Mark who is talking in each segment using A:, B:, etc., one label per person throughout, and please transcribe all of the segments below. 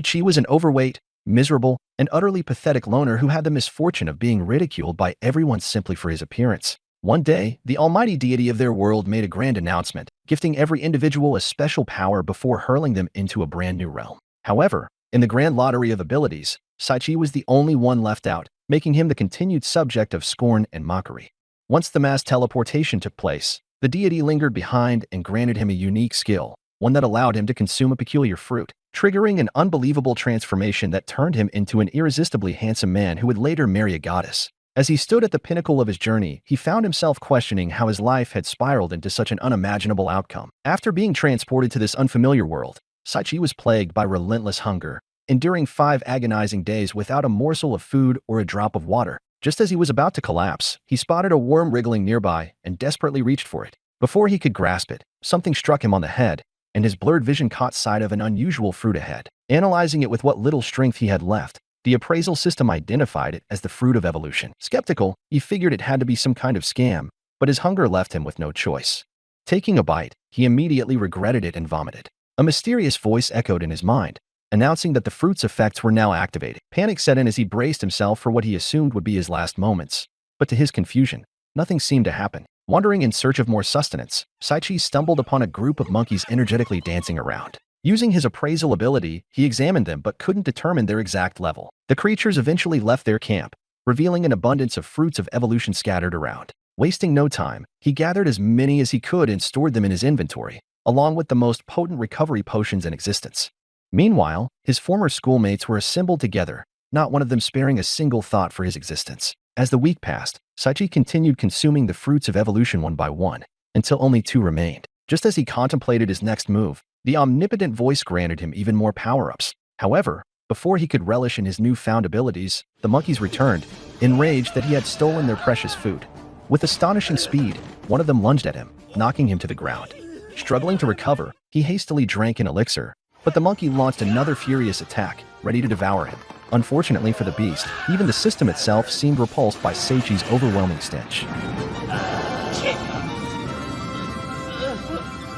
A: Chi was an overweight, miserable, and utterly pathetic loner who had the misfortune of being ridiculed by everyone simply for his appearance. One day, the almighty deity of their world made a grand announcement, gifting every individual a special power before hurling them into a brand new realm. However, in the grand lottery of abilities, Chi was the only one left out, making him the continued subject of scorn and mockery. Once the mass teleportation took place, the deity lingered behind and granted him a unique skill, one that allowed him to consume a peculiar fruit, triggering an unbelievable transformation that turned him into an irresistibly handsome man who would later marry a goddess. As he stood at the pinnacle of his journey, he found himself questioning how his life had spiraled into such an unimaginable outcome. After being transported to this unfamiliar world, Chi was plagued by relentless hunger, enduring 5 agonizing days without a morsel of food or a drop of water. Just as he was about to collapse, he spotted a worm wriggling nearby and desperately reached for it. Before he could grasp it, something struck him on the head, and his blurred vision caught sight of an unusual fruit ahead. Analyzing it with what little strength he had left, the appraisal system identified it as the fruit of evolution. Skeptical, he figured it had to be some kind of scam, but his hunger left him with no choice. Taking a bite, he immediately regretted it and vomited. A mysterious voice echoed in his mind, announcing that the fruit's effects were now activated. Panic set in as he braced himself for what he assumed would be his last moments. But to his confusion, nothing seemed to happen. Wandering in search of more sustenance, Chi stumbled upon a group of monkeys energetically dancing around. Using his appraisal ability, he examined them but couldn't determine their exact level. The creatures eventually left their camp, revealing an abundance of fruits of evolution scattered around. Wasting no time, he gathered as many as he could and stored them in his inventory, along with the most potent recovery potions in existence. Meanwhile, his former schoolmates were assembled together, not one of them sparing a single thought for his existence. As the week passed, Chi continued consuming the fruits of evolution one by one, until only 2 remained. Just as he contemplated his next move, the omnipotent voice granted him even more power-ups. However, before he could relish in his newfound abilities, the monkeys returned, enraged that he had stolen their precious food. With astonishing speed, one of them lunged at him, knocking him to the ground. Struggling to recover, he hastily drank an elixir, but the monkey launched another furious attack, ready to devour him. Unfortunately for the beast, even the system itself seemed repulsed by Seichi's overwhelming stench.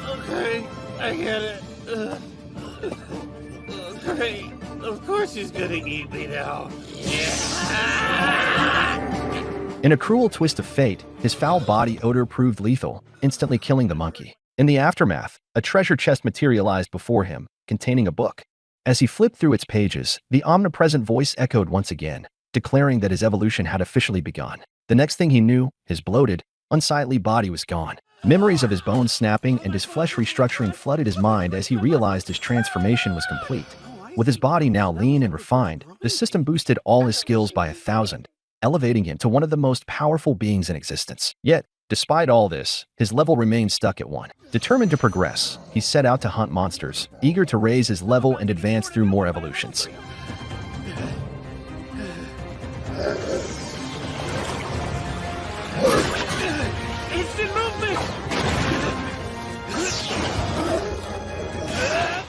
B: Okay, I get it. Great. Of course he's gonna eat me now.
A: In a cruel twist of fate, his foul body odor proved lethal, instantly killing the monkey. In the aftermath, a treasure chest materialized before him, containing a book. As he flipped through its pages, the omnipresent voice echoed once again, declaring that his evolution had officially begun. The next thing he knew, his bloated, unsightly body was gone. Memories of his bones snapping and his flesh restructuring flooded his mind as he realized his transformation was complete. With his body now lean and refined, the system boosted all his skills by 1,000, elevating him to one of the most powerful beings in existence. Yet, despite all this, his level remained stuck at 1. Determined to progress, he set out to hunt monsters, eager to raise his level and advance through more evolutions.
B: Instant movement!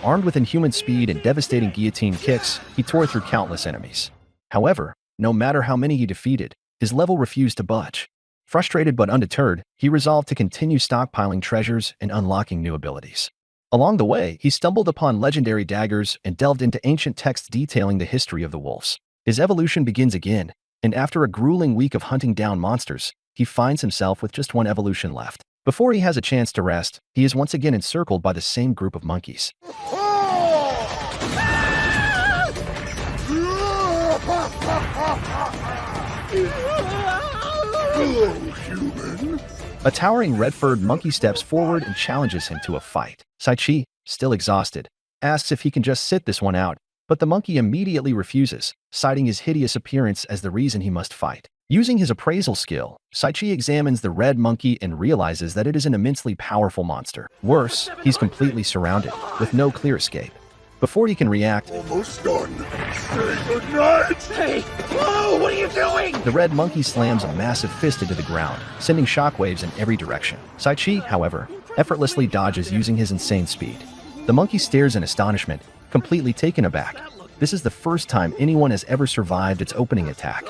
A: Armed with inhuman speed and devastating guillotine kicks, he tore through countless enemies. However, no matter how many he defeated, his level refused to budge. Frustrated but undeterred, he resolved to continue stockpiling treasures and unlocking new abilities. Along the way, he stumbled upon legendary daggers and delved into ancient texts detailing the history of the wolves. His evolution begins again, and after a grueling week of hunting down monsters, he finds himself with just 1 evolution left. Before he has a chance to rest, he is once again encircled by the same group of monkeys.
C: Hello, human.
A: A towering red-furred monkey steps forward and challenges him to a fight. Chi, still exhausted, asks if he can just sit this one out, but the monkey immediately refuses, citing his hideous appearance as the reason he must fight. Using his appraisal skill, Chi examines the red monkey and realizes that it is an immensely powerful monster. Worse, he's completely surrounded, with no clear escape. Before he can react,
C: Almost done. Say goodnight.
B: Hey! Whoa! What are you doing?
A: the red monkey slams a massive fist into the ground, sending shockwaves in every direction. Chi, however, effortlessly dodges using his insane speed. The monkey stares in astonishment, completely taken aback. This is the first time anyone has ever survived its opening attack.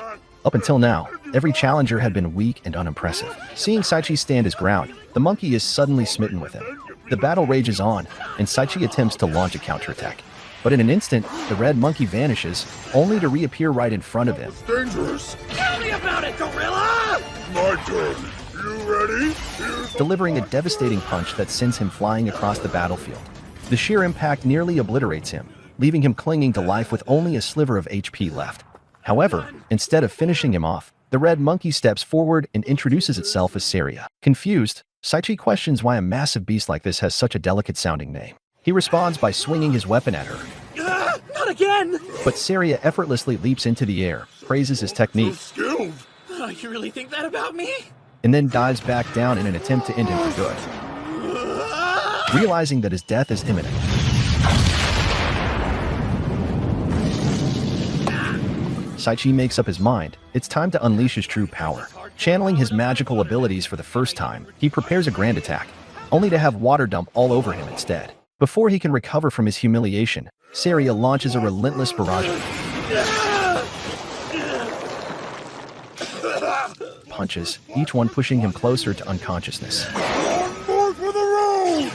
A: Up until now, every challenger had been weak and unimpressive. Seeing Saichi stand his ground, the monkey is suddenly smitten with him. The battle rages on, and Saichi attempts to launch a counterattack. But in an instant, the red monkey vanishes, only to reappear right in front of him.
C: Dangerous.
B: Tell me about it, gorilla!
C: My turn. You ready? Here's
A: Delivering a devastating punch that sends him flying across the battlefield. The sheer impact nearly obliterates him, leaving him clinging to life with only a sliver of HP left. However, instead of finishing him off, the red monkey steps forward and introduces itself as Saria. Confused, Saichi questions why a massive beast like this has such a delicate-sounding name. He responds by swinging his weapon at her.
B: Not again!
A: But Saria effortlessly leaps into the air, praises his technique,
C: skilled.
B: Oh, you really think that about me?
A: and then dives back down in an attempt to end him for good. Realizing that his death is imminent, Saichi makes up his mind. It's time to unleash his true power. Channeling his magical abilities for the first time, he prepares a grand attack, only to have water dump all over him instead. Before he can recover from his humiliation, Saria launches a relentless barrage of punches, each one pushing him closer to unconsciousness.
C: On board for the road.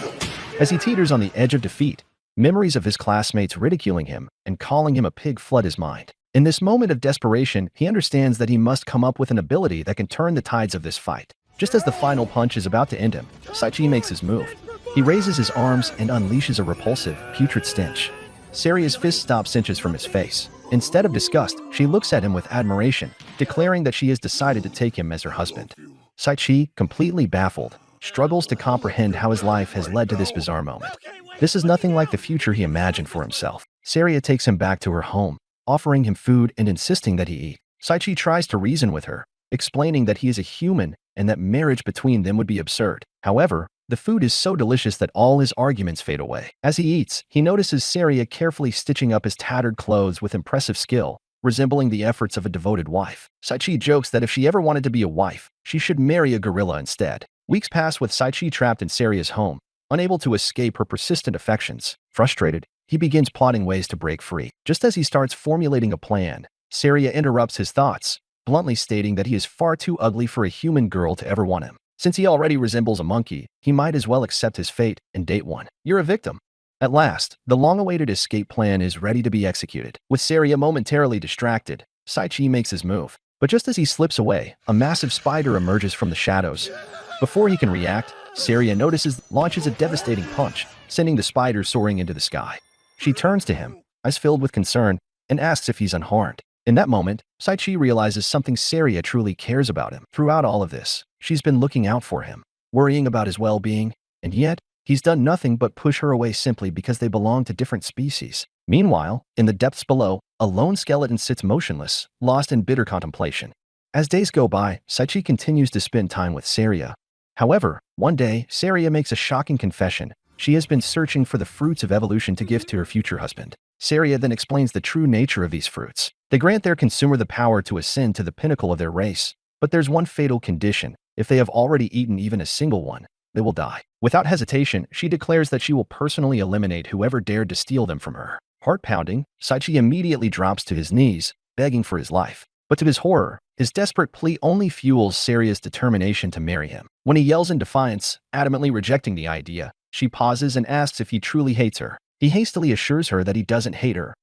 A: As he teeters on the edge of defeat, memories of his classmates ridiculing him and calling him a pig flood his mind. In this moment of desperation, he understands that he must come up with an ability that can turn the tides of this fight. Just as the final punch is about to end him, Saichi makes his move. He raises his arms and unleashes a repulsive, putrid stench. Saria's fist stops inches from his face. Instead of disgust, she looks at him with admiration, declaring that she has decided to take him as her husband. Saichi, completely baffled, struggles to comprehend how his life has led to this bizarre moment. This is nothing like the future he imagined for himself. Saria takes him back to her home, offering him food and insisting that he eat. Saichi tries to reason with her, explaining that he is a human and that marriage between them would be absurd. However, the food is so delicious that all his arguments fade away. As he eats, he notices Saria carefully stitching up his tattered clothes with impressive skill, resembling the efforts of a devoted wife. Saichi jokes that if she ever wanted to be a wife, she should marry a gorilla instead. Weeks pass with Saichi trapped in Saria's home, unable to escape her persistent affections. Frustrated, he begins plotting ways to break free. Just as he starts formulating a plan, Saria interrupts his thoughts, bluntly stating that he is far too ugly for a human girl to ever want him. Since he already resembles a monkey, he might as well accept his fate and date one. You're a victim. At last, the long-awaited escape plan is ready to be executed. With Saria momentarily distracted, Saichi makes his move. But just as he slips away, a massive spider emerges from the shadows. Before he can react, Saria launches a devastating punch, sending the spider soaring into the sky. She turns to him, eyes filled with concern, and asks if he's unharmed. In that moment, Saichi realizes something. Saria truly cares about him. Throughout all of this, she's been looking out for him, worrying about his well-being, and yet, he's done nothing but push her away simply because they belong to different species. Meanwhile, in the depths below, a lone skeleton sits motionless, lost in bitter contemplation. As days go by, Saichi continues to spend time with Saria. However, one day, Saria makes a shocking confession. She has been searching for the fruits of evolution to give to her future husband. Saria then explains the true nature of these fruits. They grant their consumer the power to ascend to the pinnacle of their race. But there's one fatal condition. If they have already eaten even a single one, they will die. Without hesitation, she declares that she will personally eliminate whoever dared to steal them from her. Heart-pounding, Saichi immediately drops to his knees, begging for his life. But to his horror, his desperate plea only fuels Saria's determination to marry him. When he yells in defiance, adamantly rejecting the idea, she pauses and asks if he truly hates her. He hastily assures her that he doesn't hate her.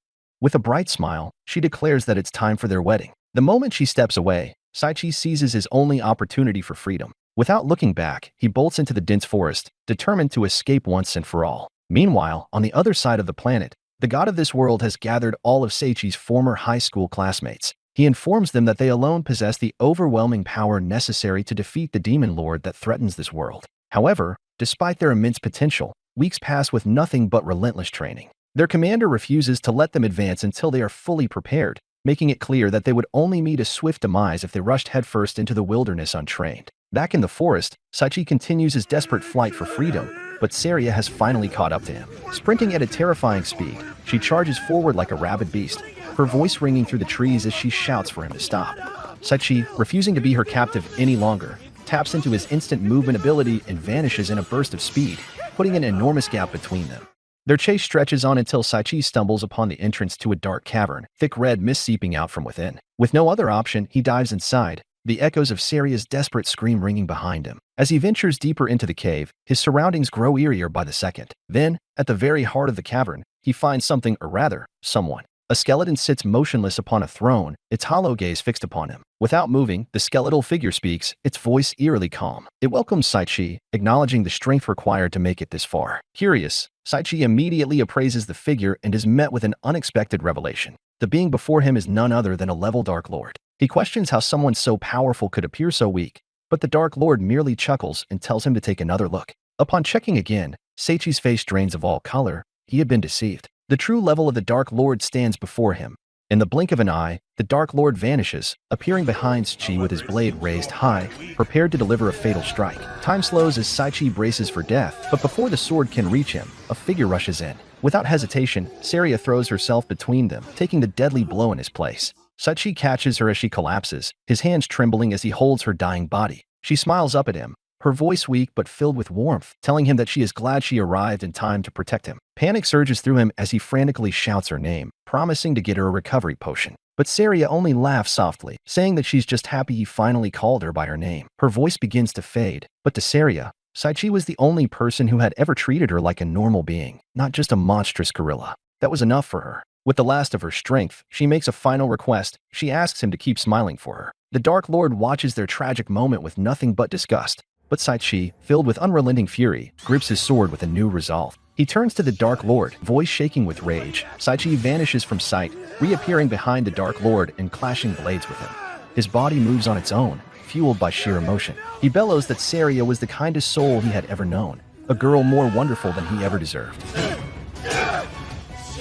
A: With a bright smile, she declares that it's time for their wedding. The moment she steps away, Saichi seizes his only opportunity for freedom. Without looking back, he bolts into the dense forest, determined to escape once and for all. Meanwhile, on the other side of the planet, the god of this world has gathered all of Saichi's former high school classmates. He informs them that they alone possess the overwhelming power necessary to defeat the demon lord that threatens this world. However, despite their immense potential, weeks pass with nothing but relentless training. Their commander refuses to let them advance until they are fully prepared, making it clear that they would only meet a swift demise if they rushed headfirst into the wilderness untrained. Back in the forest, Saichi continues his desperate flight for freedom, but Saria has finally caught up to him. Sprinting at a terrifying speed, she charges forward like a rabid beast, her voice ringing through the trees as she shouts for him to stop. Saichi, refusing to be her captive any longer, taps into his instant movement ability and vanishes in a burst of speed, putting an enormous gap between them. Their chase stretches on until Saichi stumbles upon the entrance to a dark cavern, thick red mist seeping out from within. With no other option, he dives inside, the echoes of Saria's desperate scream ringing behind him. As he ventures deeper into the cave, his surroundings grow eerier by the second. Then, at the very heart of the cavern, he finds something, or rather, someone. A skeleton sits motionless upon a throne, its hollow gaze fixed upon him. Without moving, the skeletal figure speaks, its voice eerily calm. It welcomes Saichi, acknowledging the strength required to make it this far. Curious, Saichi immediately appraises the figure and is met with an unexpected revelation. The being before him is none other than a level Dark Lord. He questions how someone so powerful could appear so weak, but the Dark Lord merely chuckles and tells him to take another look. Upon checking again, Saichi's face drains of all color. He had been deceived. The true level of the Dark Lord stands before him. In the blink of an eye, the Dark Lord vanishes, appearing behind Saichi with his blade raised high, prepared to deliver a fatal strike. Time slows as Saichi braces for death, but before the sword can reach him, a figure rushes in. Without hesitation, Saria throws herself between them, taking the deadly blow in his place. Saichi catches her as she collapses, his hands trembling as he holds her dying body. She smiles up at him, her voice weak but filled with warmth, telling him that she is glad she arrived in time to protect him. Panic surges through him as he frantically shouts her name, promising to get her a recovery potion. But Saria only laughs softly, saying that she's just happy he finally called her by her name. Her voice begins to fade, but to Saria, Saichi was the only person who had ever treated her like a normal being, not just a monstrous gorilla. That was enough for her. With the last of her strength, she makes a final request. She asks him to keep smiling for her. The Dark Lord watches their tragic moment with nothing but disgust. But Saichi, filled with unrelenting fury, grips his sword with a new resolve. He turns to the Dark Lord, voice shaking with rage. Saichi vanishes from sight, reappearing behind the Dark Lord and clashing blades with him. His body moves on its own, fueled by sheer emotion. He bellows that Saria was the kindest soul he had ever known, a girl more wonderful than he ever deserved.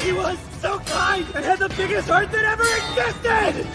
B: She was so kind and had the biggest heart that ever existed!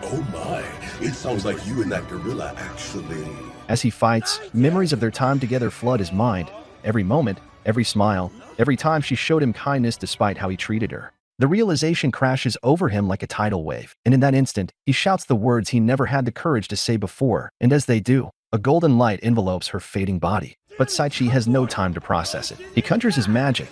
C: Oh my, it sounds like you and that gorilla actually...
A: As he fights, memories of their time together flood his mind. Every moment, every smile, every time she showed him kindness despite how he treated her. The realization crashes over him like a tidal wave, and in that instant, he shouts the words he never had the courage to say before, and as they do, a golden light envelopes her fading body. But Saichi has no time to process it. He conjures his magic,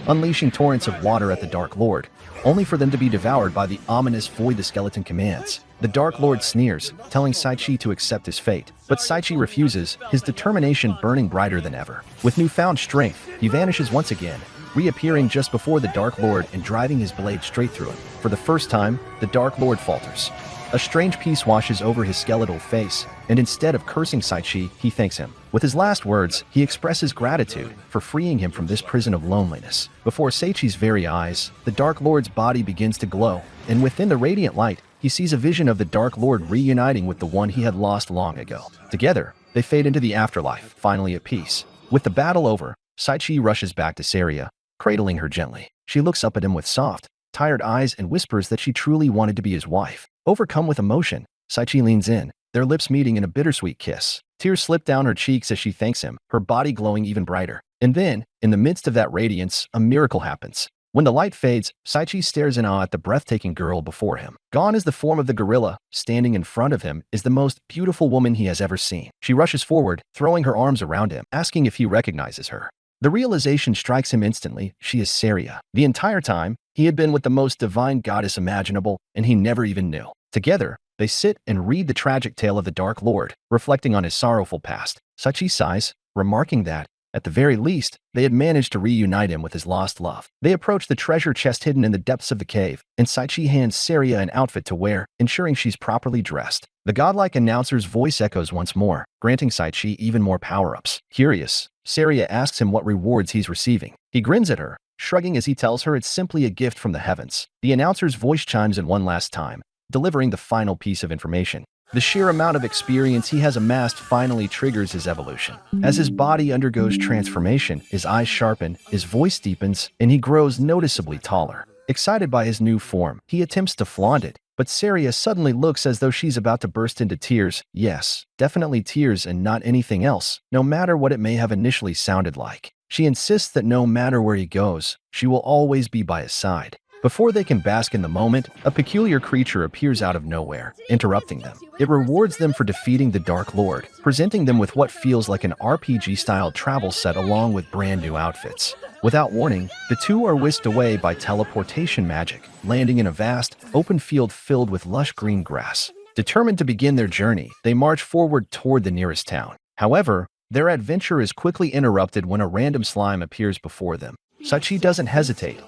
A: unleashing torrents of water at the Dark Lord, only for them to be devoured by the ominous void the skeleton commands. The Dark Lord sneers, telling Saichi to accept his fate, but Saichi refuses, his determination burning brighter than ever. With newfound strength, he vanishes once again, reappearing just before the Dark Lord and driving his blade straight through him. For the first time, the Dark Lord falters. A strange peace washes over his skeletal face, and instead of cursing Saichi, he thanks him. With his last words, he expresses gratitude for freeing him from this prison of loneliness. Before Saichi's very eyes, the Dark Lord's body begins to glow, and within the radiant light, he sees a vision of the Dark Lord reuniting with the one he had lost long ago. Together, they fade into the afterlife, finally at peace. With the battle over, Saichi rushes back to Saria, cradling her gently. She looks up at him with soft, tired eyes and whispers that she truly wanted to be his wife. Overcome with emotion, Saichi leans in, their lips meeting in a bittersweet kiss. Tears slip down her cheeks as she thanks him, her body glowing even brighter. And then, in the midst of that radiance, a miracle happens. When the light fades, Saichi stares in awe at the breathtaking girl before him. Gone is the form of the gorilla. Standing in front of him is the most beautiful woman he has ever seen. She rushes forward, throwing her arms around him, asking if he recognizes her. The realization strikes him instantly. She is Saria. The entire time, he had been with the most divine goddess imaginable, and he never even knew. Together, they sit and read the tragic tale of the Dark Lord, reflecting on his sorrowful past. Saichi sighs, remarking that, at the very least, they had managed to reunite him with his lost love. They approach the treasure chest hidden in the depths of the cave, and Saichi hands Saria an outfit to wear, ensuring she's properly dressed. The godlike announcer's voice echoes once more, granting Saichi even more power-ups. Curious, Saria asks him what rewards he's receiving. He grins at her, shrugging as he tells her it's simply a gift from the heavens. The announcer's voice chimes in one last time, delivering the final piece of information. The sheer amount of experience he has amassed finally triggers his evolution. As his body undergoes transformation, his eyes sharpen, his voice deepens, and he grows noticeably taller. Excited by his new form, he attempts to flaunt it, but Saria suddenly looks as though she's about to burst into tears. Yes, definitely tears and not anything else, no matter what it may have initially sounded like. She insists that no matter where he goes, she will always be by his side. Before they can bask in the moment, a peculiar creature appears out of nowhere, interrupting them. It rewards them for defeating the Dark Lord, presenting them with what feels like an RPG-style travel set along with brand new outfits. Without warning, the two are whisked away by teleportation magic, landing in a vast, open field filled with lush green grass. Determined to begin their journey, they march forward toward the nearest town. However, their adventure is quickly interrupted when a random slime appears before them. Sachi doesn't hesitate.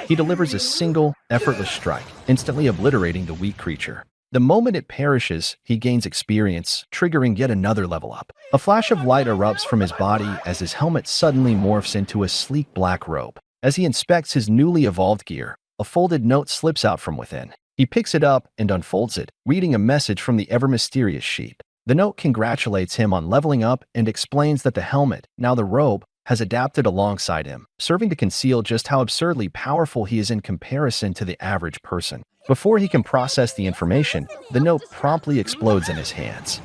A: He delivers a single, effortless strike, instantly obliterating the weak creature. The moment it perishes, he gains experience, triggering yet another level up. A flash of light erupts from his body as his helmet suddenly morphs into a sleek black robe. As he inspects his newly evolved gear, a folded note slips out from within. He picks it up and unfolds it, reading a message from the ever-mysterious sheep. The note congratulates him on leveling up and explains that the helmet, now the robe, has adapted alongside him, serving to conceal just how absurdly powerful he is in comparison to the average person. Before he can process the information, the note promptly explodes in his hands.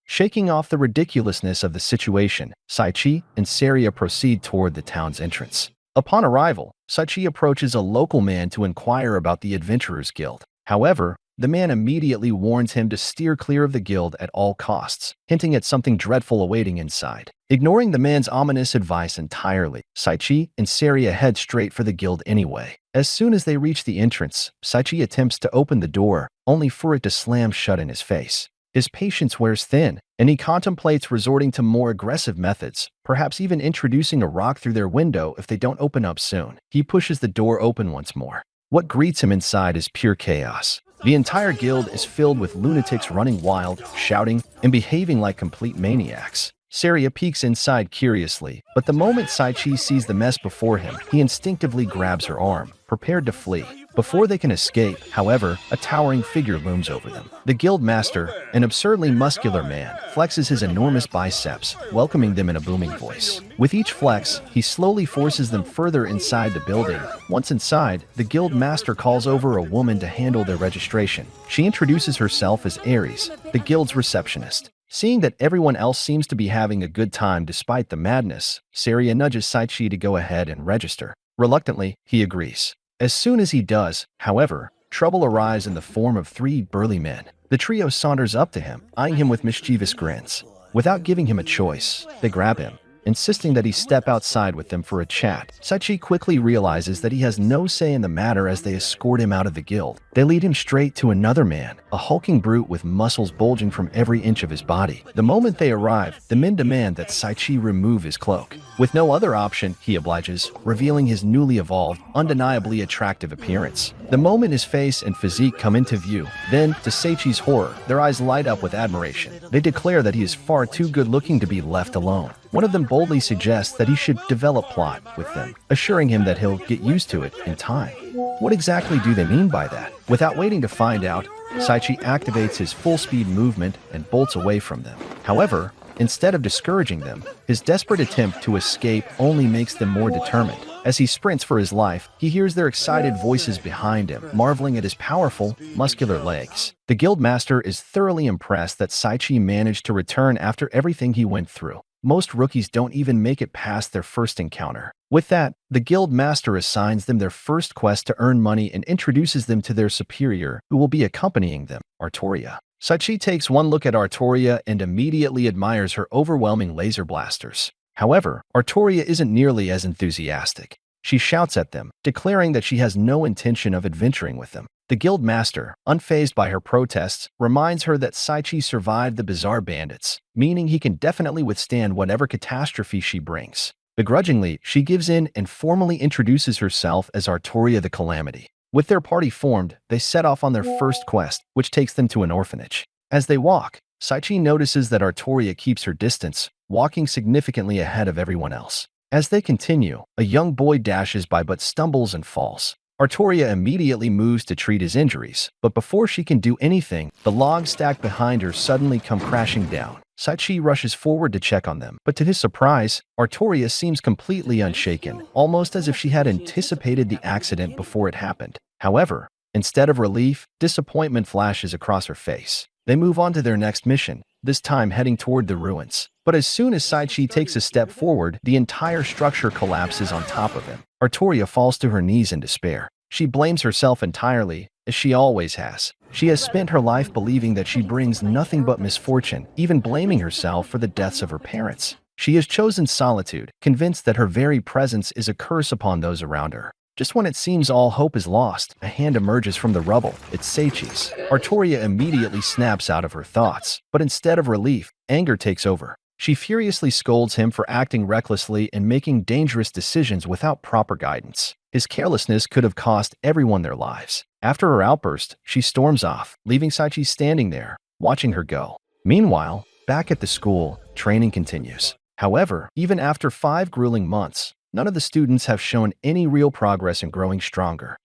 A: Shaking off the ridiculousness of the situation, Saichi and Saria proceed toward the town's entrance. Upon arrival, Saichi approaches a local man to inquire about the Adventurers Guild. However, the man immediately warns him to steer clear of the guild at all costs, hinting at something dreadful awaiting inside. Ignoring the man's ominous advice entirely, Saichi and Saria head straight for the guild anyway. As soon as they reach the entrance, Saichi attempts to open the door, only for it to slam shut in his face. His patience wears thin, and he contemplates resorting to more aggressive methods, perhaps even introducing a rock through their window if they don't open up soon. He pushes the door open once more. What greets him inside is pure chaos. The entire guild is filled with lunatics running wild, shouting, and behaving like complete maniacs. Saria peeks inside curiously, but the moment Saichi sees the mess before him, he instinctively grabs her arm, prepared to flee. Before they can escape, however, a towering figure looms over them. The guild master, an absurdly muscular man, flexes his enormous biceps, welcoming them in a booming voice. With each flex, he slowly forces them further inside the building. Once inside, the guild master calls over a woman to handle their registration. She introduces herself as Ares, the guild's receptionist. Seeing that everyone else seems to be having a good time despite the madness, Saria nudges Saichi to go ahead and register. Reluctantly, he agrees. As soon as he does, however, trouble arrives in the form of three burly men. The trio saunters up to him, eyeing him with mischievous grins. Without giving him a choice, they grab him, insisting that he step outside with them for a chat. Saichi quickly realizes that he has no say in the matter as they escort him out of the guild. They lead him straight to another man, a hulking brute with muscles bulging from every inch of his body. The moment they arrive, the men demand that Saichi remove his cloak. With no other option, he obliges, revealing his newly evolved, undeniably attractive appearance. The moment his face and physique come into view, then, to Saichi's horror, their eyes light up with admiration. They declare that he is far too good-looking to be left alone. One of them boldly suggests that he should develop plot with them, assuring him that he'll get used to it in time. What exactly do they mean by that? Without waiting to find out, Saichi activates his full-speed movement and bolts away from them. However, instead of discouraging them, his desperate attempt to escape only makes them more determined. As he sprints for his life, he hears their excited voices behind him, marveling at his powerful, muscular legs. The guild master is thoroughly impressed that Saichi managed to return after everything he went through. Most rookies don't even make it past their first encounter. With that, the guild master assigns them their first quest to earn money and introduces them to their superior, who will be accompanying them, Artoria. Saichi takes one look at Artoria and immediately admires her overwhelming laser blasters. However, Artoria isn't nearly as enthusiastic. She shouts at them, declaring that she has no intention of adventuring with them. The guild master, unfazed by her protests, reminds her that Saichi survived the bizarre bandits, meaning he can definitely withstand whatever catastrophe she brings. Begrudgingly, she gives in and formally introduces herself as Artoria the Calamity. With their party formed, they set off on their first quest, which takes them to an orphanage. As they walk, Saichi notices that Artoria keeps her distance, walking significantly ahead of everyone else. As they continue, a young boy dashes by but stumbles and falls. Artoria immediately moves to treat his injuries, but before she can do anything, the logs stacked behind her suddenly come crashing down. Saichi rushes forward to check on them, but to his surprise, Artoria seems completely unshaken, almost as if she had anticipated the accident before it happened. However, instead of relief, disappointment flashes across her face. They move on to their next mission, this time heading toward the ruins. But as soon as Saichi takes a step forward, the entire structure collapses on top of him. Artoria falls to her knees in despair. She blames herself entirely, as she always has. She has spent her life believing that she brings nothing but misfortune, even blaming herself for the deaths of her parents. She has chosen solitude, convinced that her very presence is a curse upon those around her. Just when it seems all hope is lost, a hand emerges from the rubble. It's Seichi's. Artoria immediately snaps out of her thoughts, but instead of relief, anger takes over. She furiously scolds him for acting recklessly and making dangerous decisions without proper guidance. His carelessness could have cost everyone their lives. After her outburst, she storms off, leaving Seichi standing there, watching her go. Meanwhile, back at the school, training continues. However, even after 5 grueling months, none of the students have shown any real progress in growing stronger.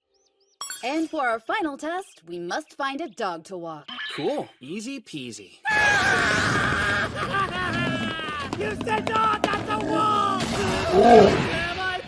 D: And for our final test, we must find a dog to walk.
B: Cool. Easy peasy. You said no, not the wolf! Am I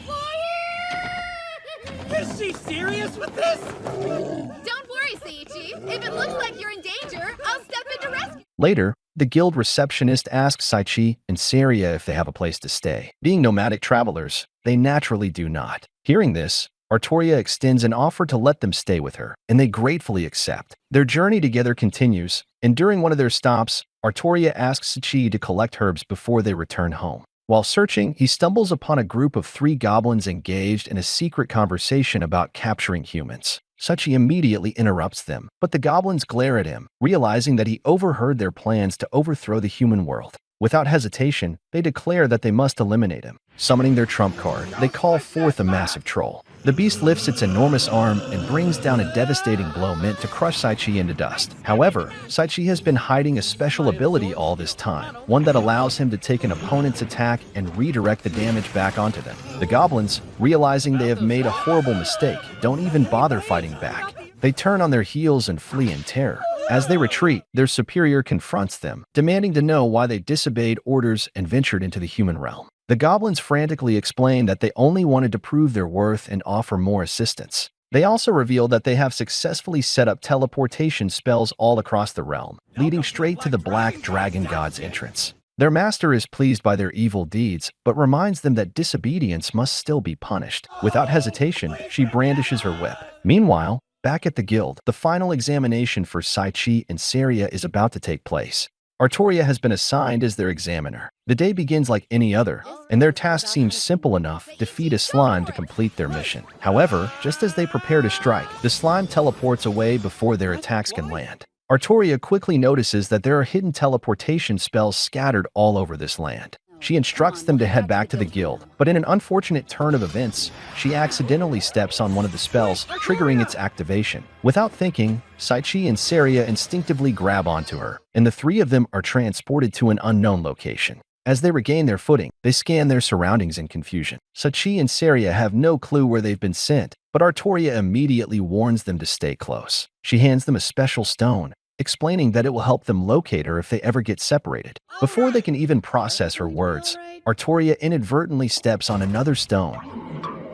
B: flying? Is she serious with this?
D: Don't worry, Seiichi. If it looks like you're in danger, I'll step in to rescue.
A: Later, the guild receptionist asks Seichi and Saria if they have a place to stay. Being nomadic travelers, they naturally do not. Hearing this, Artoria extends an offer to let them stay with her, and they gratefully accept. Their journey together continues, and during one of their stops, Artoria asks Seichi to collect herbs before they return home. While searching, he stumbles upon a group of 3 goblins engaged in a secret conversation about capturing humans. Seichi immediately interrupts them, but the goblins glare at him, realizing that he overheard their plans to overthrow the human world. Without hesitation, they declare that they must eliminate him. Summoning their trump card, they call forth a massive troll. The beast lifts its enormous arm and brings down a devastating blow meant to crush Seichi into dust. However, Seichi has been hiding a special ability all this time, one that allows him to take an opponent's attack and redirect the damage back onto them. The goblins, realizing they have made a horrible mistake, don't even bother fighting back. They turn on their heels and flee in terror. As they retreat, their superior confronts them, demanding to know why they disobeyed orders and ventured into the human realm. The goblins frantically explain that they only wanted to prove their worth and offer more assistance. They also reveal that they have successfully set up teleportation spells all across the realm, leading straight to the Black Dragon God's entrance. Their master is pleased by their evil deeds, but reminds them that disobedience must still be punished. Without hesitation, she brandishes her whip. Meanwhile, back at the guild, the final examination for Seichi and Saria is about to take place. Artoria has been assigned as their examiner. The day begins like any other, and their task seems simple enough: defeat a slime to complete their mission. However, just as they prepare to strike, the slime teleports away before their attacks can land. Artoria quickly notices that there are hidden teleportation spells scattered all over this land. She instructs them to head back to the guild, but in an unfortunate turn of events, she accidentally steps on one of the spells, triggering its activation. Without thinking, Seichi and Saria instinctively grab onto her, and the 3 of them are transported to an unknown location. As they regain their footing, they scan their surroundings in confusion. Seichi and Saria have no clue where they've been sent, but Artoria immediately warns them to stay close. She hands them a special stone, explaining that it will help them locate her if they ever get separated. Before they can even process her words, Artoria inadvertently steps on another stone.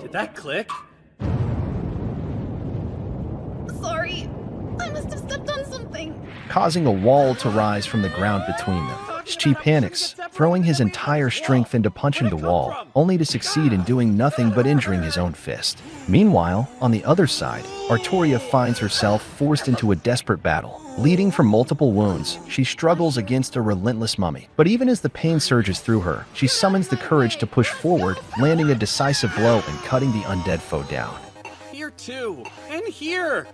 B: Did that click?
D: Sorry, I must have stepped on something.
A: Causing a wall to rise from the ground between them. Seichi panics, throwing his entire strength into punching the wall, only to succeed in doing nothing but injuring his own fist. Meanwhile, on the other side, Artoria finds herself forced into a desperate battle. Bleeding from multiple wounds, she struggles against a relentless mummy. But even as the pain surges through her, she summons the courage to push forward, landing a decisive blow and cutting the undead foe down.
B: Here too. And here.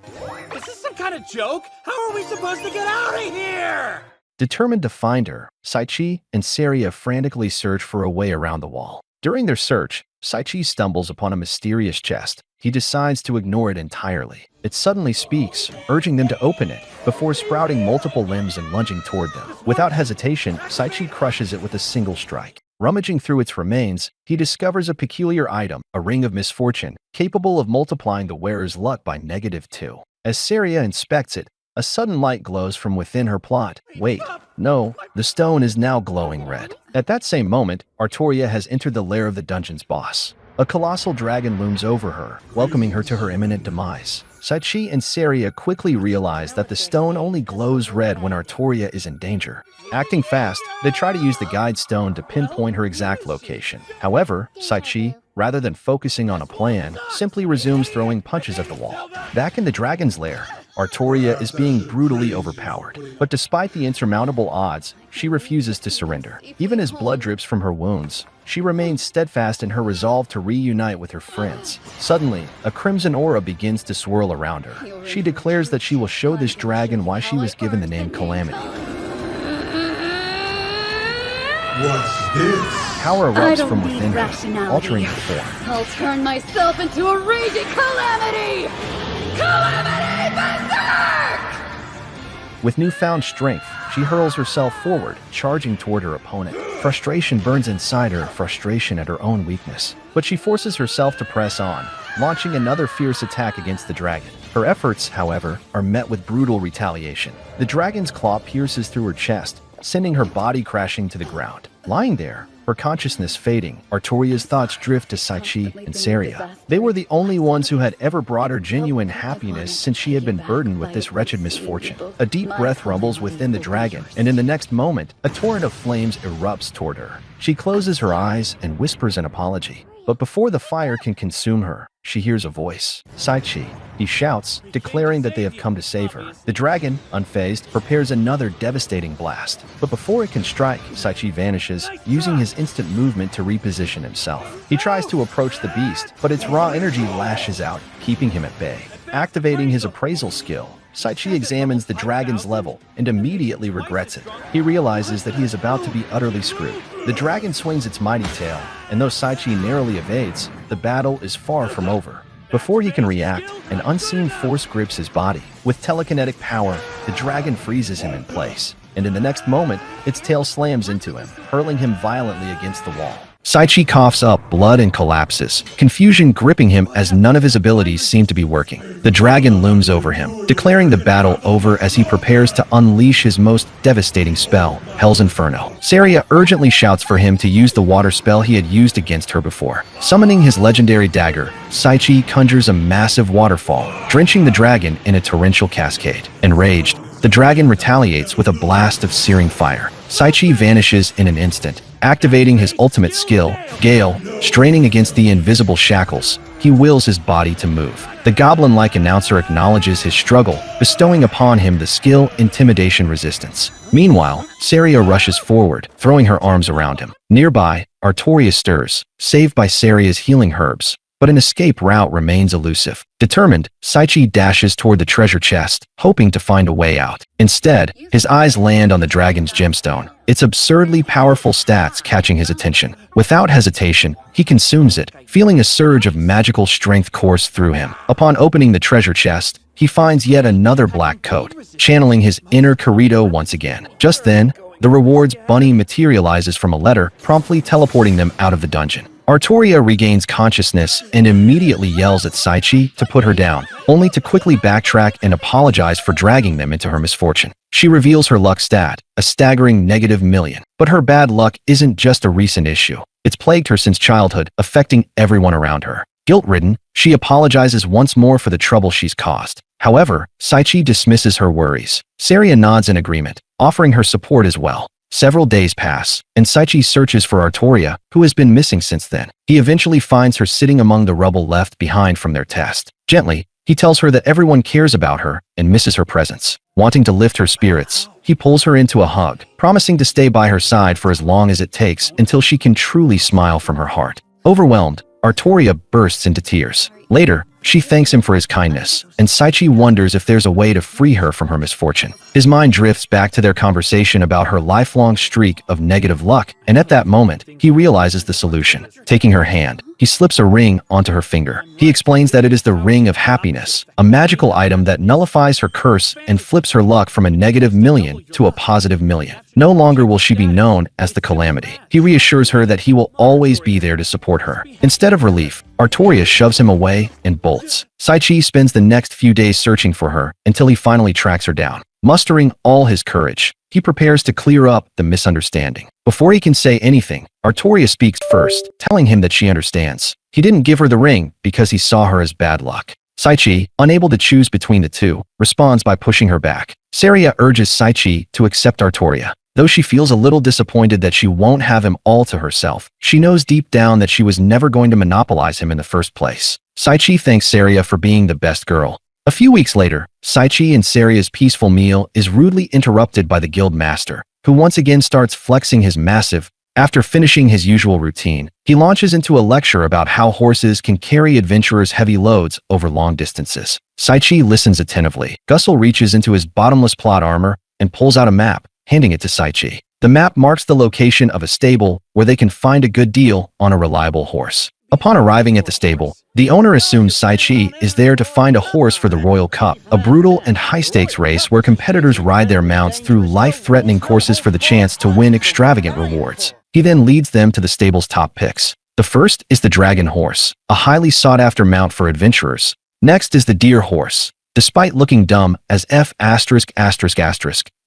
B: Is this some kind of joke? How are we supposed to get out of here?
A: Determined to find her, Seichi and Saria frantically search for a way around the wall. During their search, Seichi stumbles upon a mysterious chest. He decides to ignore it entirely. It suddenly speaks, urging them to open it, before sprouting multiple limbs and lunging toward them. Without hesitation, Seichi crushes it with a single strike. Rummaging through its remains, he discovers a peculiar item, a ring of misfortune, capable of multiplying the wearer's luck by -2. As Saria inspects it, a sudden light glows from within her plot. Wait, no, the stone is now glowing red. At that same moment, Artoria has entered the lair of the dungeon's boss. A colossal dragon looms over her, welcoming her to her imminent demise. Seichi and Saria quickly realize that the stone only glows red when Artoria is in danger. Acting fast, they try to use the guide stone to pinpoint her exact location. However, Seichi, rather than focusing on a plan, simply resumes throwing punches at the wall. Back in the dragon's lair, Artoria is being brutally overpowered. But despite the insurmountable odds, she refuses to surrender. Even as blood drips from her wounds, she remains steadfast in her resolve to reunite with her friends. Suddenly, a crimson aura begins to swirl around her. She declares that she will show this dragon why she was given the name Calamity.
C: What's this?
A: Power erupts from within her, altering her form.
D: I'll turn myself into a raging calamity! Calamity Berserk!
A: With newfound strength, she hurls herself forward, charging toward her opponent. Frustration burns inside her, frustration at her own weakness. But she forces herself to press on, launching another fierce attack against the dragon. Her efforts, however, are met with brutal retaliation. The dragon's claw pierces through her chest, sending her body crashing to the ground. Lying there, her consciousness fading, Artoria's thoughts drift to Saichi and Saria. They were the only ones who had ever brought her genuine happiness since she had been burdened with this wretched misfortune. A deep breath rumbles within the dragon, and in the next moment, a torrent of flames erupts toward her. She closes her eyes and whispers an apology. But before the fire can consume her, she hears a voice. Saichi, he shouts, declaring that they have come to save her. The dragon, unfazed, prepares another devastating blast. But before it can strike, Saichi vanishes, using his instant movement to reposition himself. He tries to approach the beast, but its raw energy lashes out, keeping him at bay. Activating his appraisal skill, Saichi examines the dragon's level and immediately regrets it. He realizes that he is about to be utterly screwed. The dragon swings its mighty tail, and though Saichi narrowly evades, the battle is far from over. Before he can react, an unseen force grips his body. With telekinetic power, the dragon freezes him in place, and in the next moment, its tail slams into him, hurling him violently against the wall. Saichi coughs up blood and collapses, confusion gripping him as none of his abilities seem to be working. The dragon looms over him, declaring the battle over as he prepares to unleash his most devastating spell, Hell's Inferno. Saria urgently shouts for him to use the water spell he had used against her before. Summoning his legendary dagger, Saichi conjures a massive waterfall, drenching the dragon in a torrential cascade. Enraged, the dragon retaliates with a blast of searing fire. Saichi vanishes in an instant, activating his ultimate skill, Gale. Straining against the invisible shackles, he wills his body to move. The goblin-like announcer acknowledges his struggle, bestowing upon him the skill Intimidation Resistance. Meanwhile, Saria rushes forward, throwing her arms around him. Nearby, Artoria stirs, saved by Saria's healing herbs. But an escape route remains elusive. Determined, Saichi dashes toward the treasure chest, hoping to find a way out. Instead, his eyes land on the dragon's gemstone, its absurdly powerful stats catching his attention. Without hesitation, he consumes it, feeling a surge of magical strength course through him. Upon opening the treasure chest, he finds yet another black coat, channeling his inner Kirito once again. Just then, the reward's bunny materializes from a letter, promptly teleporting them out of the dungeon. Artoria regains consciousness and immediately yells at Saichi to put her down, only to quickly backtrack and apologize for dragging them into her misfortune. She reveals her luck stat, a staggering -1,000,000. But her bad luck isn't just a recent issue. It's plagued her since childhood, affecting everyone around her. Guilt-ridden, she apologizes once more for the trouble she's caused. However, Saichi dismisses her worries. Saria nods in agreement, offering her support as well. Several days pass, and Saichi searches for Artoria, who has been missing since then. He eventually finds her sitting among the rubble left behind from their test. Gently, he tells her that everyone cares about her and misses her presence. Wanting to lift her spirits, he pulls her into a hug, promising to stay by her side for as long as it takes until she can truly smile from her heart. Overwhelmed, Artoria bursts into tears. Later, she thanks him for his kindness, and Saichi wonders if there's a way to free her from her misfortune. His mind drifts back to their conversation about her lifelong streak of negative luck, and at that moment, he realizes the solution. Taking her hand, he slips a ring onto her finger. He explains that it is the Ring of Happiness, a magical item that nullifies her curse and flips her luck from a -1,000,000 to a +1,000,000. No longer will she be known as the Calamity. He reassures her that he will always be there to support her. Instead of relief, Artoria shoves him away and bolts. Saichi spends the next few days searching for her until he finally tracks her down. Mustering all his courage, he prepares to clear up the misunderstanding. Before he can say anything, Artoria speaks first, telling him that she understands. He didn't give her the ring because he saw her as bad luck. Saichi, unable to choose between the two, responds by pushing her back. Saria urges Saichi to accept Artoria. Though she feels a little disappointed that she won't have him all to herself, she knows deep down that she was never going to monopolize him in the first place. Saichi thanks Saria for being the best girl, A few weeks later, Saichi and Saria's peaceful meal is rudely interrupted by the guild master, who once again starts flexing his massive. After finishing his usual routine, he launches into a lecture about how horses can carry adventurers' heavy loads over long distances. Saichi listens attentively. Gussel reaches into his bottomless plot armor and pulls out a map, handing it to Saichi. The map marks the location of a stable where they can find a good deal on a reliable horse. Upon arriving at the stable, the owner assumes Saichi is there to find a horse for the Royal Cup, a brutal and high-stakes race where competitors ride their mounts through life-threatening courses for the chance to win extravagant rewards. He then leads them to the stable's top picks. The first is the Dragon Horse, a highly sought-after mount for adventurers. Next is the Deer Horse. Despite looking dumb as F******,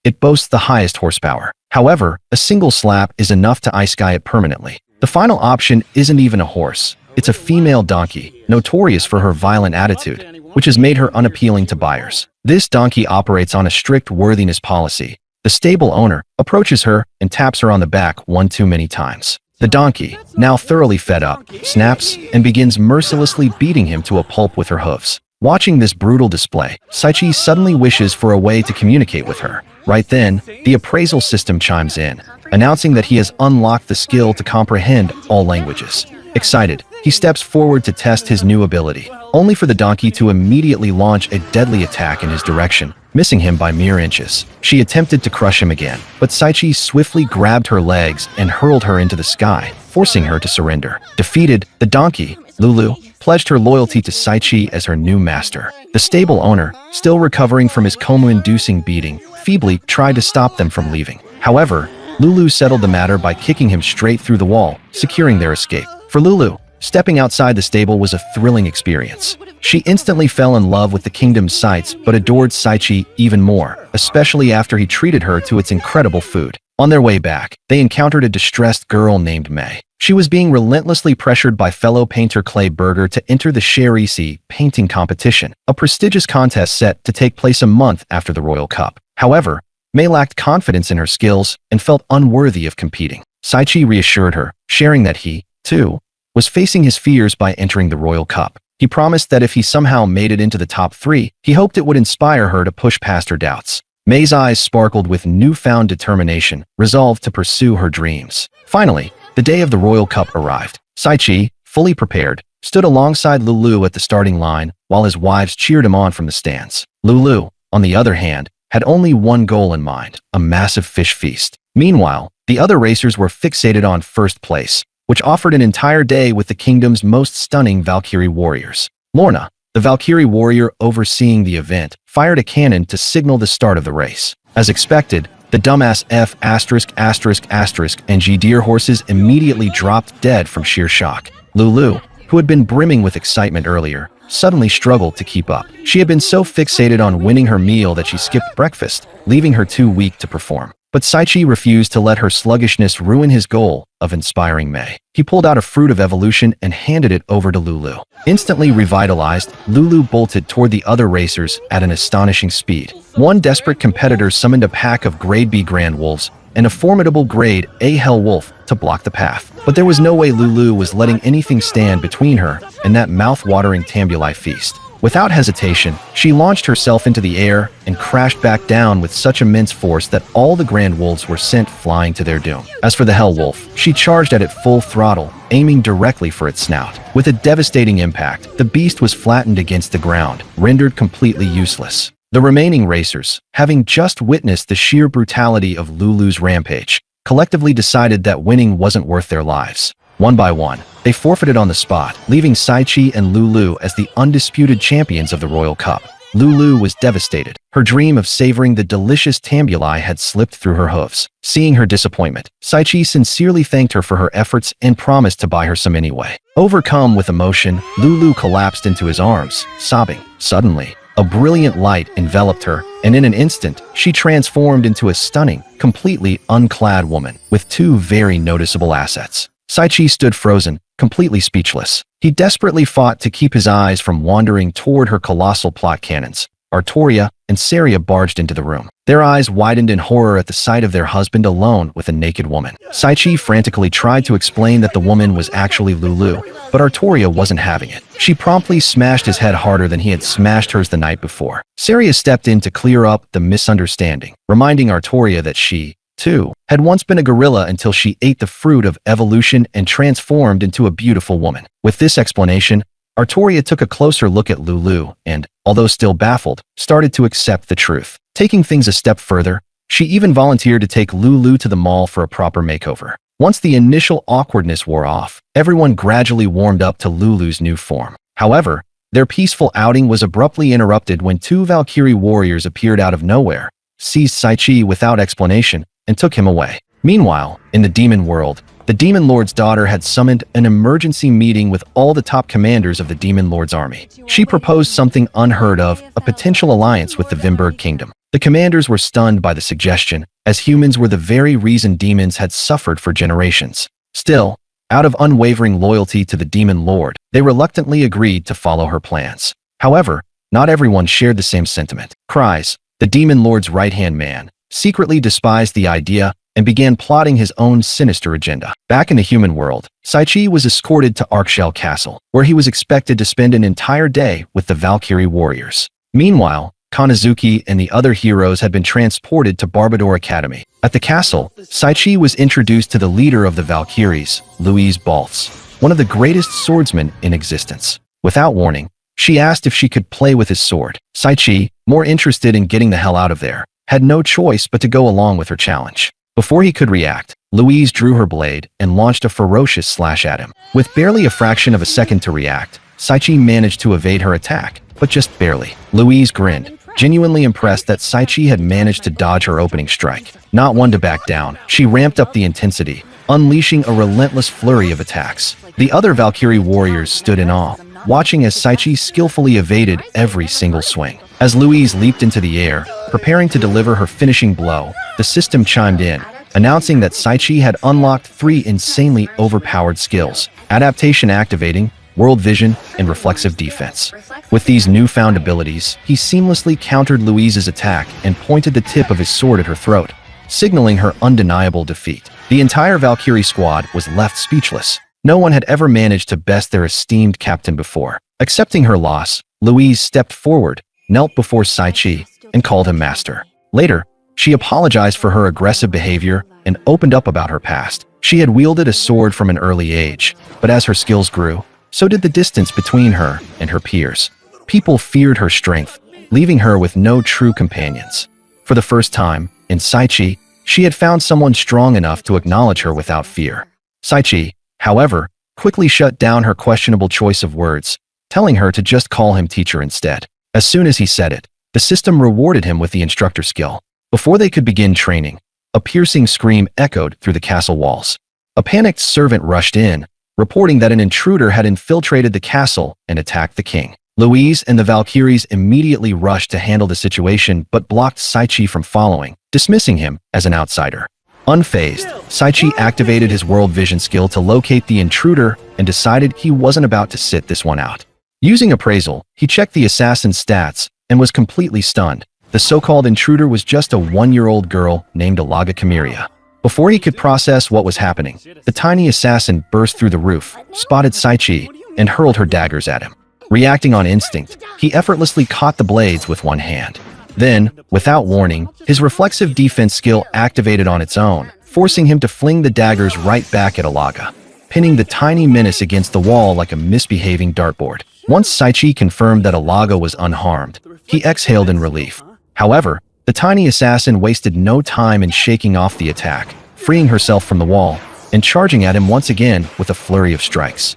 A: it boasts the highest horsepower. However, a single slap is enough to ice-sky it permanently. The final option isn't even a horse. It's a female donkey, notorious for her violent attitude, which has made her unappealing to buyers. This donkey operates on a strict worthiness policy. The stable owner approaches her and taps her on the back one too many times. The donkey, now thoroughly fed up, snaps and begins mercilessly beating him to a pulp with her hooves. Watching this brutal display, Saichi suddenly wishes for a way to communicate with her. Right then, the appraisal system chimes in, announcing that he has unlocked the skill to comprehend all languages. Excited, he steps forward to test his new ability, only for the donkey to immediately launch a deadly attack in his direction, missing him by mere inches. She attempted to crush him again, but Saichi swiftly grabbed her legs and hurled her into the sky, forcing her to surrender. Defeated, the donkey, Lulu, pledged her loyalty to Saichi as her new master. The stable owner, still recovering from his coma-inducing beating, feebly tried to stop them from leaving. However, Lulu settled the matter by kicking him straight through the wall, securing their escape. For Lulu, stepping outside the stable was a thrilling experience. She instantly fell in love with the kingdom's sights but adored Saichi even more, especially after he treated her to its incredible food. On their way back, they encountered a distressed girl named May. She was being relentlessly pressured by fellow painter Clay Berger to enter the Cherisi painting competition, a prestigious contest set to take place a month after the Royal Cup. However, May lacked confidence in her skills and felt unworthy of competing. Saichi reassured her, sharing that he, too, was facing his fears by entering the Royal Cup. He promised that if he somehow made it into the top 3, he hoped it would inspire her to push past her doubts. May's eyes sparkled with newfound determination, resolved to pursue her dreams. Finally, the day of the Royal Cup arrived. Saichi, fully prepared, stood alongside Lulu at the starting line while his wives cheered him on from the stands. Lulu, on the other hand, had only one goal in mind, a massive fish feast. Meanwhile, the other racers were fixated on first place, which offered an entire day with the kingdom's most stunning Valkyrie warriors. Lorna, the Valkyrie warrior overseeing the event, fired a cannon to signal the start of the race. As expected, the dumbass F****** and G deer horses immediately dropped dead from sheer shock. Lulu, who had been brimming with excitement earlier, suddenly struggled to keep up. She had been so fixated on winning her meal that she skipped breakfast, leaving her too weak to perform. But Saichi refused to let her sluggishness ruin his goal of inspiring May. He pulled out a fruit of evolution and handed it over to Lulu. Instantly revitalized, Lulu bolted toward the other racers at an astonishing speed. One desperate competitor summoned a pack of Grade B Grand Wolves and a formidable Grade A Hell Wolf to block the path. But there was no way Lulu was letting anything stand between her and that mouth-watering Tambuli feast. Without hesitation, she launched herself into the air and crashed back down with such immense force that all the Grand Wolves were sent flying to their doom. As for the Hell Wolf, she charged at it full throttle, aiming directly for its snout. With a devastating impact, the beast was flattened against the ground, rendered completely useless. The remaining racers, having just witnessed the sheer brutality of Lulu's rampage, collectively decided that winning wasn't worth their lives. One by one, they forfeited on the spot, leaving Saichi and Lulu as the undisputed champions of the Royal Cup. Lulu was devastated. Her dream of savoring the delicious Tambuli had slipped through her hooves. Seeing her disappointment, Saichi sincerely thanked her for her efforts and promised to buy her some anyway. Overcome with emotion, Lulu collapsed into his arms, sobbing. Suddenly, a brilliant light enveloped her, and in an instant, she transformed into a stunning, completely unclad woman with two very noticeable assets. Saichi stood frozen, completely speechless. He desperately fought to keep his eyes from wandering toward her colossal plot cannons, Artoria, and Saria barged into the room. Their eyes widened in horror at the sight of their husband alone with a naked woman. Saichi frantically tried to explain that the woman was actually Lulu, but Artoria wasn't having it. She promptly smashed his head harder than he had smashed hers the night before. Saria stepped in to clear up the misunderstanding, reminding Artoria that she, too, had once been a gorilla until she ate the fruit of evolution and transformed into a beautiful woman. With this explanation, Artoria took a closer look at Lulu and, although still baffled, started to accept the truth. Taking things a step further, she even volunteered to take Lulu to the mall for a proper makeover. Once the initial awkwardness wore off, everyone gradually warmed up to Lulu's new form. However, their peaceful outing was abruptly interrupted when two Valkyrie warriors appeared out of nowhere, seized Saichi without explanation, and took him away. Meanwhile, in the demon world, the Demon Lord's daughter had summoned an emergency meeting with all the top commanders of the Demon Lord's army. She proposed something unheard of, a potential alliance with the Vimberg Kingdom. The commanders were stunned by the suggestion, as humans were the very reason demons had suffered for generations. Still, out of unwavering loyalty to the Demon Lord, they reluctantly agreed to follow her plans. However, not everyone shared the same sentiment. Kreis, the Demon Lord's right-hand man, secretly despised the idea and began plotting his own sinister agenda. Back in the human world, Saichi was escorted to Arkshell Castle, where he was expected to spend an entire day with the Valkyrie warriors. Meanwhile, Kanazuki and the other heroes had been transported to Barbador Academy. At the castle, Saichi was introduced to the leader of the Valkyries, Louise Baltz, one of the greatest swordsmen in existence. Without warning, she asked if she could play with his sword. Saichi, more interested in getting the hell out of there, had no choice but to go along with her challenge. Before he could react, Louise drew her blade and launched a ferocious slash at him. With barely a fraction of a second to react, Saichi managed to evade her attack, but just barely. Louise grinned, genuinely impressed that Saichi had managed to dodge her opening strike. Not one to back down, she ramped up the intensity, unleashing a relentless flurry of attacks. The other Valkyrie warriors stood in awe, watching as Saichi skillfully evaded every single swing. As Louise leaped into the air, preparing to deliver her finishing blow, the system chimed in, announcing that Saichi had unlocked 3 insanely overpowered skills: adaptation activating, world vision, and reflexive defense. With these newfound abilities, he seamlessly countered Louise's attack and pointed the tip of his sword at her throat, signaling her undeniable defeat. The entire Valkyrie squad was left speechless. No one had ever managed to best their esteemed captain before. Accepting her loss, Louise stepped forward, knelt before Saichi, and called him master. Later, she apologized for her aggressive behavior and opened up about her past. She had wielded a sword from an early age, but as her skills grew, so did the distance between her and her peers. People feared her strength, leaving her with no true companions. For the first time, in Saichi, she had found someone strong enough to acknowledge her without fear. Saichi, however, quickly shut down her questionable choice of words, telling her to just call him teacher instead. As soon as he said it, the system rewarded him with the instructor skill. Before they could begin training, a piercing scream echoed through the castle walls. A panicked servant rushed in, reporting that an intruder had infiltrated the castle and attacked the king. Louise and the Valkyries immediately rushed to handle the situation but blocked Saichi from following, dismissing him as an outsider. Unfazed, Saichi activated his world vision skill to locate the intruder and decided he wasn't about to sit this one out. Using appraisal, he checked the assassin's stats and was completely stunned. The so-called intruder was just a 1-year-old girl named Alaga Chimera. Before he could process what was happening, the tiny assassin burst through the roof, spotted Saichi, and hurled her daggers at him. Reacting on instinct, he effortlessly caught the blades with one hand. Then, without warning, his reflexive defense skill activated on its own, forcing him to fling the daggers right back at Alaga, pinning the tiny menace against the wall like a misbehaving dartboard. Once Saichi confirmed that Alaga was unharmed, he exhaled in relief. However, the tiny assassin wasted no time in shaking off the attack, freeing herself from the wall, and charging at him once again with a flurry of strikes.